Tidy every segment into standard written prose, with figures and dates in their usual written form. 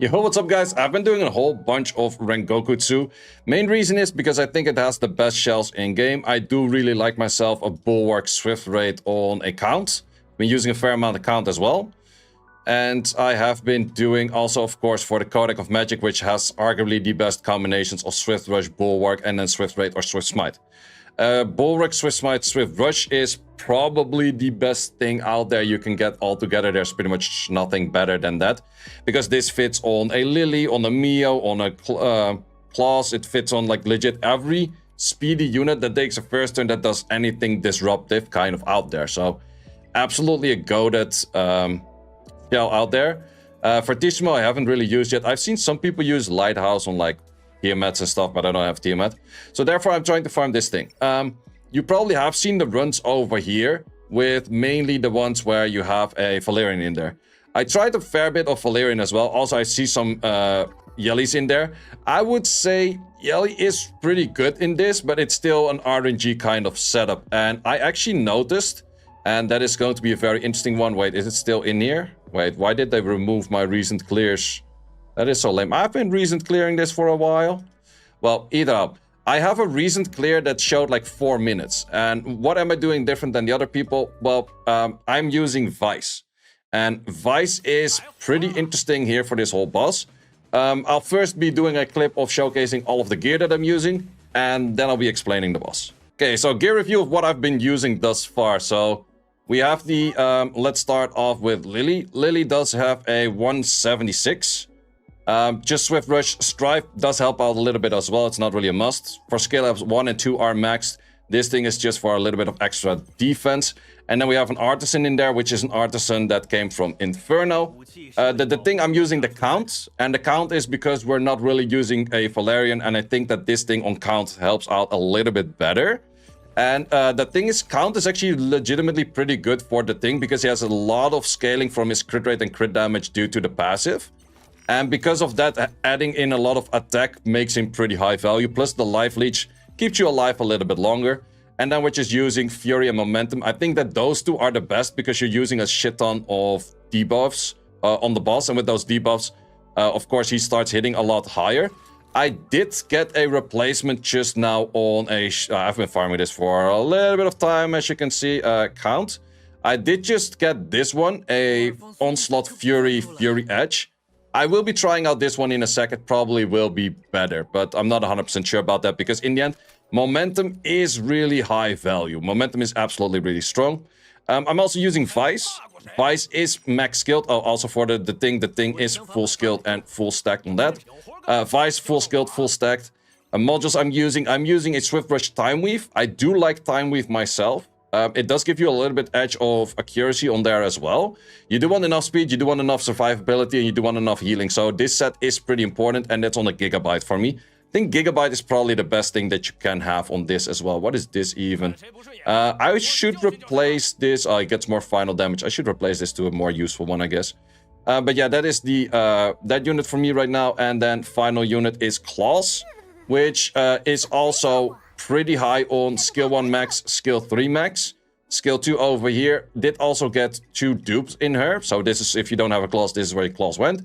Yo, what's up guys? I've been doing a whole bunch of Rengokutsu. Main reason is because I think it has the best shells in-game. I do really like myself a Bulwark Swift Rate on a count. Been using a fair amount of count as well. And I have been doing also, of course, for the Codex of Magic, which has arguably the best combinations of Swift Rush, Bulwark, and then Swift Rate or Swift Smite. Bulwark, Swift Smite, Swift Rush is probably the best thing out there you can get all together. There's pretty much nothing better than that. Because this fits on a Lily, on a Mio, on a Claws. It fits on like legit every speedy unit that takes a first turn that does anything disruptive kind of out there. So absolutely a goated shell out there. For Tishmo, I haven't really used yet. I've seen some people use Lighthouse on like Tiamats and stuff, but I don't have Tiamat. So therefore, I'm trying to farm this thing. You probably have seen the runs over here with mainly the ones where you have a Valerian in there. I tried a fair bit of Valerian as well. Also, I see some Yellies in there. I would say Yelly is pretty good in this, but it's still an RNG kind of setup. And I actually noticed, and that is going to be a very interesting one. Wait, is it still in here? Wait, why did they remove my recent clears? That is so lame. I've been recent clearing this for a while. Well, either up. I have a recent clear that showed like 4 minutes. And what am I doing different than the other people? Well, I'm using Vice. And Vice is pretty interesting here for this whole boss. I'll first be doing a clip of showcasing all of the gear that I'm using. And then I'll be explaining the boss. Okay, so gear review of what I've been using thus far. So we have the, let's start off with Lily. Lily does have a 176. Just Swift Rush. Strife does help out a little bit as well. It's not really a must. For skill ups, 1 and 2 are maxed. This thing is just for a little bit of extra defense. And then we have an Artisan in there, which is an Artisan that came from Inferno. The thing I'm using the count. And the count is because we're not really using a Valerian. And I think that this thing on count helps out a little bit better. And the thing is, count is actually legitimately pretty good for the thing because he has a lot of scaling from his crit rate and crit damage due to the passive. And because of that, adding in a lot of attack makes him pretty high value. Plus the life leech keeps you alive a little bit longer. And then we're just using Fury and Momentum. I think that those two are the best because you're using a shit ton of debuffs on the boss. And with those debuffs, of course, he starts hitting a lot higher. I did get a replacement just now on a... I've been farming this for a little bit of time, as you can see, count. I did just get this one, a Onslaught Fury Edge. I will be trying out this one in a second, probably will be better, but I'm not 100% sure about that because in the end, Momentum is really high value. Momentum is absolutely really strong. I'm also using Vice. Vice is max skilled. Oh, also for the thing is full skilled and full stacked on that. Vice, full skilled, full stacked. Modules I'm using a Swift Rush Time Weave. I do like Time Weave myself. It does give you a little bit edge of accuracy on there as well. You do want enough speed, you do want enough survivability, and you do want enough healing. So this set is pretty important, and that's on a Gigabyte for me. I think Gigabyte is probably the best thing that you can have on this as well. What is this even? I should replace this. Oh, it gets more final damage. I should replace this to a more useful one, I guess. But yeah, that is the that unit for me right now. And then final unit is Claws, which is also pretty high on skill 1 max, skill 3 max. Skill 2 over here did also get 2 dupes in her. So this is, if you don't have a Claws, this is where your Claws went.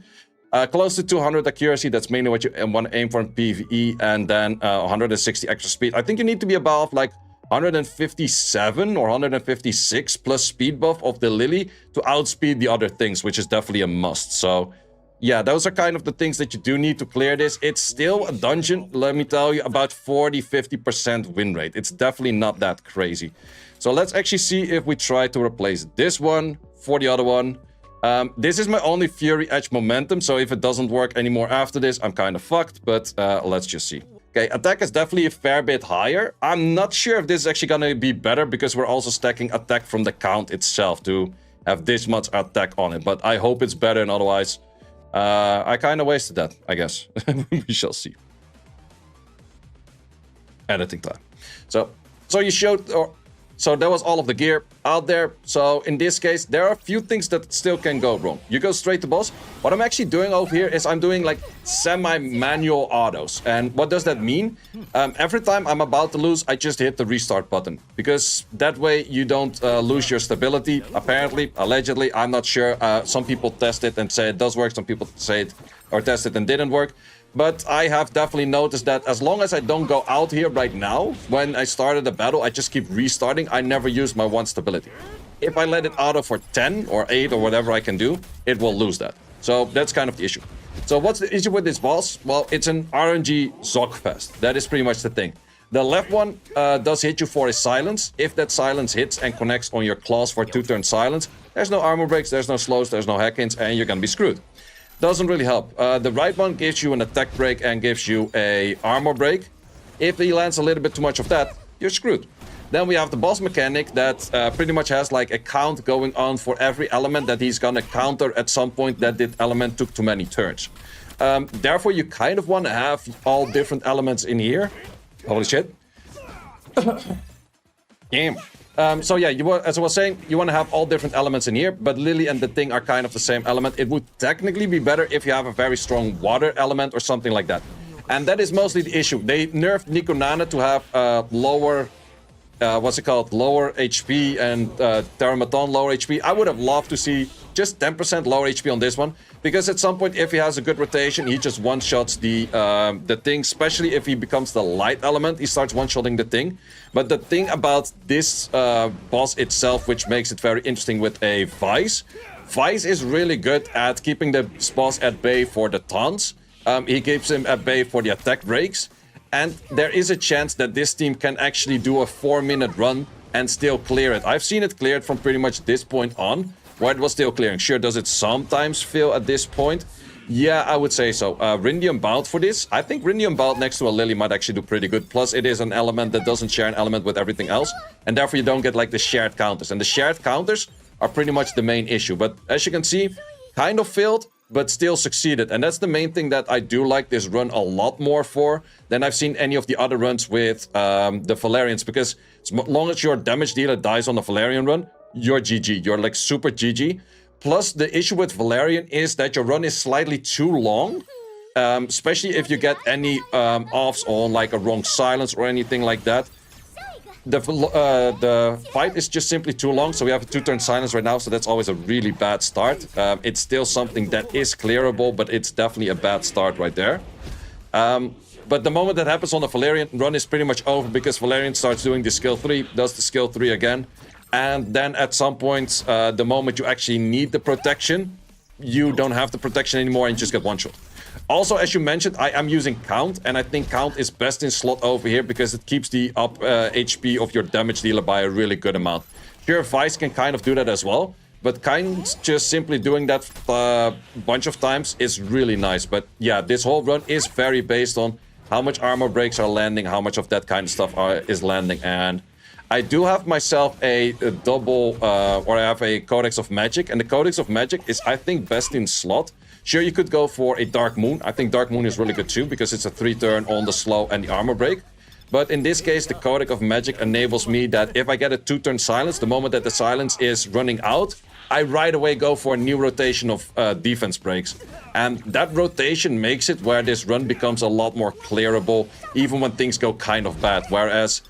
Close to 200 accuracy, that's mainly what you want to aim for in PvE. And then 160 extra speed. I think you need to be above like 157 or 156 plus speed buff of the Lily to outspeed the other things, which is definitely a must. So yeah, those are kind of the things that you do need to clear this. It's still a dungeon, let me tell you, about 40-50% win rate. It's definitely not that crazy. So let's actually see if we try to replace this one for the other one. This is my only Fury Edge Momentum, so if it doesn't work anymore after this, I'm kind of fucked, but let's just see. Okay, attack is definitely a fair bit higher. I'm not sure if this is actually gonna be better because we're also stacking attack from the count itself to have this much attack on it, but I hope it's better, and otherwise... I kind of wasted that, I guess. We shall see. Editing time. So you showed... So that was all of the gear out there. So in this case, there are a few things that still can go wrong. You go straight to boss. What I'm actually doing over here is I'm doing like semi-manual autos. And what does that mean? Every time I'm about to lose, I just hit the restart button. Because that way you don't lose your stability. Apparently, allegedly, I'm not sure. Some people test it and say it does work. Some people say it or tested and didn't work. But I have definitely noticed that as long as I don't go out here right now, when I started the battle, I just keep restarting. I never use my 1 stability. If I let it auto for 10 or 8 or whatever I can do, it will lose that. So that's kind of the issue. So what's the issue with this boss? Well, it's an RNG Zogfest. That is pretty much the thing. The left one does hit you for a silence. If that silence hits and connects on your claws for 2-turn silence, there's no armor breaks, there's no slows, there's no hack-ins, and you're gonna be screwed. Doesn't really help. The right one gives you an attack break and gives you a armor break. If he lands a little bit too much of that, you're screwed. Then we have the boss mechanic that pretty much has like a count going on for every element that he's gonna counter at some point that the element took too many turns. Therefore, you kind of want to have all different elements in here. Holy shit. Damn. So yeah, as I was saying, you want to have all different elements in here, but Lily and the Thing are kind of the same element. It would technically be better if you have a very strong water element or something like that. And that is mostly the issue. They nerfed Nikonana to have lower... lower HP and Terramaton lower HP. I would have loved to see just 10% lower HP on this one, because at some point, if he has a good rotation, he just one-shots the Thing, especially if he becomes the light element, he starts one-shotting the Thing. But the thing about this boss itself, which makes it very interesting with a Vice is really good at keeping the boss at bay for the taunts. He keeps him at bay for the attack breaks. And there is a chance that this team can actually do a 4-minute run and still clear it. I've seen it cleared from pretty much this point on, where it was still clearing. Sure, does it sometimes fail at this point? Yeah, I would say so. Rindium Bout for this. I think Rindium Bout next to a Lily might actually do pretty good. Plus, it is an element that doesn't share an element with everything else. And therefore, you don't get like the shared counters. And the shared counters are pretty much the main issue. But as you can see, kind of failed, but still succeeded. And that's the main thing that I do like this run a lot more for than I've seen any of the other runs with the Valerians. Because as long as your damage dealer dies on the Valerian run, you're GG. You're like super GG. Plus, the issue with Valerian is that your run is slightly too long. Especially if you get any offs on like a wrong silence or anything like that. The fight is just simply too long, so we have a 2-turn silence right now, so that's always a really bad start. It's still something that is clearable, but it's definitely a bad start right there. But the moment that happens on the Valerian, run is pretty much over, because Valerian starts doing the skill 3, does the skill 3 again, and then at some point, the moment you actually need the protection, you don't have the protection anymore and you just get one-shot. Also, as you mentioned, I am using Count, and I think Count is best in slot over here because it keeps the up HP of your damage dealer by a really good amount. Pure Vice can kind of do that as well, but kind just simply doing that a bunch of times is really nice. But yeah, this whole run is very based on how much armor breaks are landing, how much of that kind of stuff is landing, and I do have myself a double, or I have a Codex of Magic, and the Codex of Magic is, I think, best in slot. Sure, you could go for a Dark Moon. I think Dark Moon is really good too, because it's a 3-turn on the slow and the armor break. But in this case, the Codex of Magic enables me that if I get a 2-turn silence, the moment that the silence is running out, I right away go for a new rotation of defense breaks. And that rotation makes it where this run becomes a lot more clearable, even when things go kind of bad. Whereas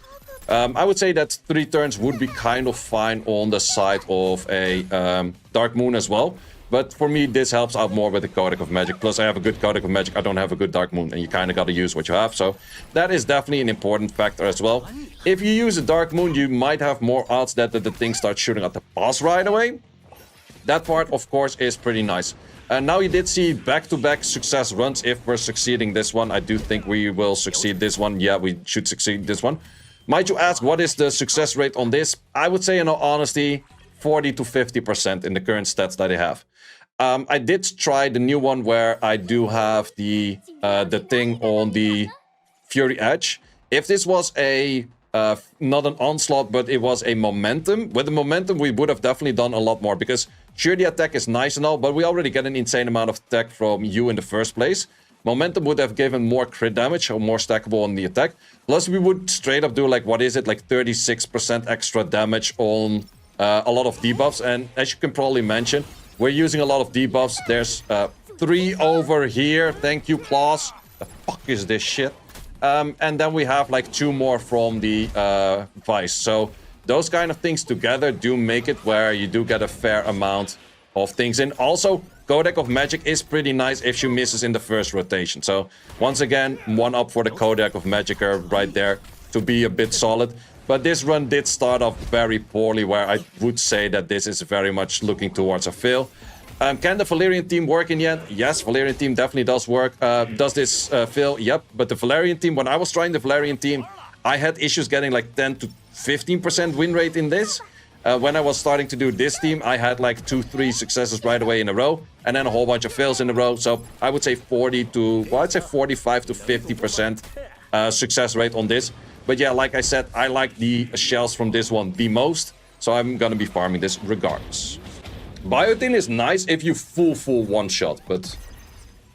I would say that 3 turns would be kind of fine on the side of a Dark Moon as well. But for me, this helps out more with the Codex of Magic. Plus, I have a good Codex of Magic. I don't have a good Dark Moon, and you kind of got to use what you have. So that is definitely an important factor as well. If you use a Dark Moon, you might have more odds that the thing starts shooting at the boss right away. That part, of course, is pretty nice. Now you did see back-to-back success runs. If we're succeeding this one, I do think we will succeed this one. Yeah, we should succeed this one. Might you ask, what is the success rate on this? I would say, in all honesty, 40 to 50% in the current stats that I have. I did try the new one where I do have the thing on the Fury Edge. If this was a not an onslaught, but it was a momentum, with the momentum we would have definitely done a lot more, because sure, the attack is nice and all, but we already get an insane amount of attack from you in the first place. Momentum would have given more crit damage or more stackable on the attack. Plus we would straight up do like, what is it, like 36% extra damage on a lot of debuffs. And as you can probably mention, we're using a lot of debuffs. There's 3 over here. Thank you, Claws. The fuck is this shit? And then we have like 2 more from the Vice. So those kind of things together do make it where you do get a fair amount of things in. Also, Codec of Magic is pretty nice if she misses in the first rotation. So, once again, 1 up for the Codec of Magicer right there to be a bit solid. But this run did start off very poorly, where I would say that this is very much looking towards a fail. Can the Valerian team work in the end? Yes, Valerian team definitely does work. Does this fail? Yep. But the Valerian team, when I was trying the Valerian team, I had issues getting like 10 to 15% win rate in this. When I was starting to do this team, I had like 2-3 successes right away in a row, and then a whole bunch of fails in a row. So I would say 45 to 50% success rate on this. But yeah, like I said, I like the shells from this one the most, so I'm gonna be farming this regardless. Biotin is nice if you full one-shot, but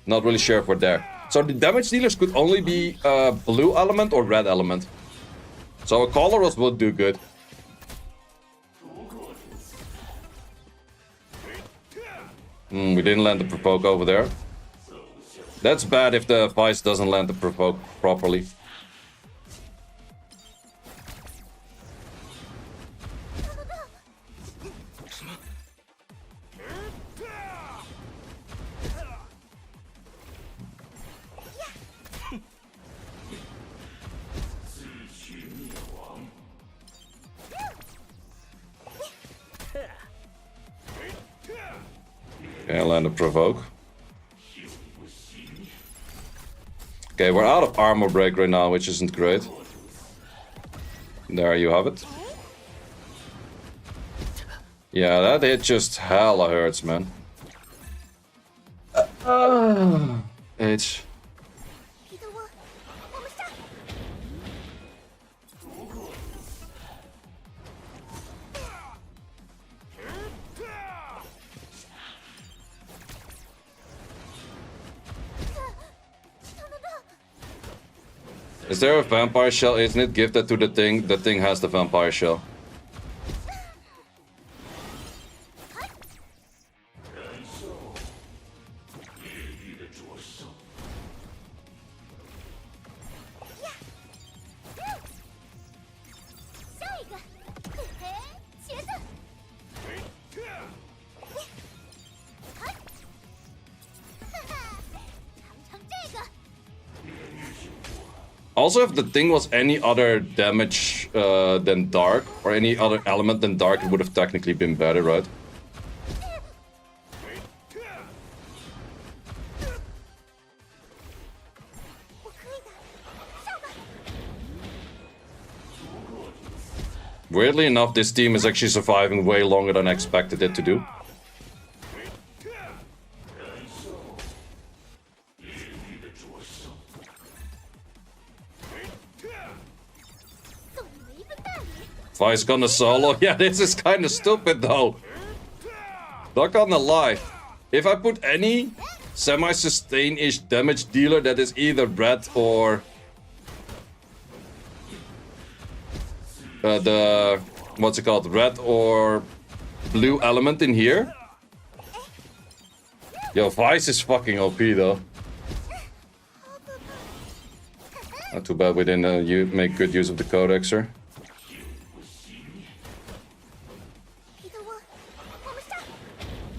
not really sure if we're there. So the damage dealers could only be blue element or red element. So a Colorless would do good. We didn't land the provoke over there. That's bad if the Vice doesn't land the provoke properly. Okay, land a provoke. Okay, we're out of armor break right now, which isn't great. There you have it. Yeah, that hit just hella hurts, man. H. Is there a vampire shell? Isn't it? Give that to the thing. The thing has the vampire shell. Also, if the thing was any other damage than Dark, or any other element than Dark, it would have technically been better, right? Weirdly enough, this team is actually surviving way longer than I expected it to do. Vice gonna solo? Yeah, this is kind of stupid though. Not gonna lie. If I put any semi-sustain-ish damage dealer that is either red or the what's it called? Red or blue element in here. Yo, Vice is fucking OP though. Not too bad we didn't make good use of the Codexer.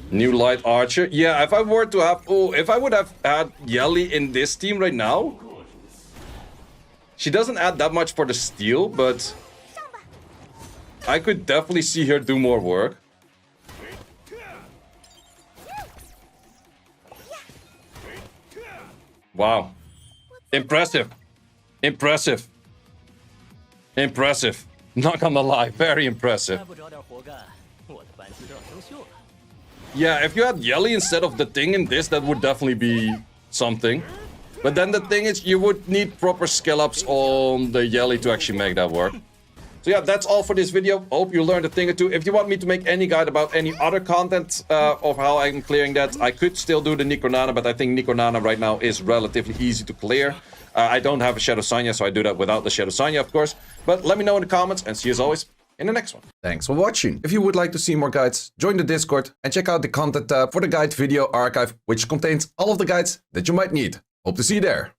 New light archer. Yeah, if I were to have... Oh, if I would have had Yelly in this team right now... She doesn't add that much for the steal, but... I could definitely see her do more work. Wow. Impressive. Impressive. Impressive. Not gonna lie, very impressive. Yeah, if you had Yelly instead of the thing in this, that would definitely be something. But then the thing is, you would need proper skill ups on the Yelly to actually make that work. So yeah, that's all for this video. Hope you learned a thing or two. If you want me to make any guide about any other content of how I'm clearing that, I could still do the Nikonana, but I think Nikonana right now is relatively easy to clear. I don't have a Shadow Sanya, so I do that without the Shadow Sanya, of course. But let me know in the comments, and see you as always in the next one. Thanks for watching. If you would like to see more guides, join the Discord and check out the content tab for the guide video archive, which contains all of the guides that you might need. Hope to see you there.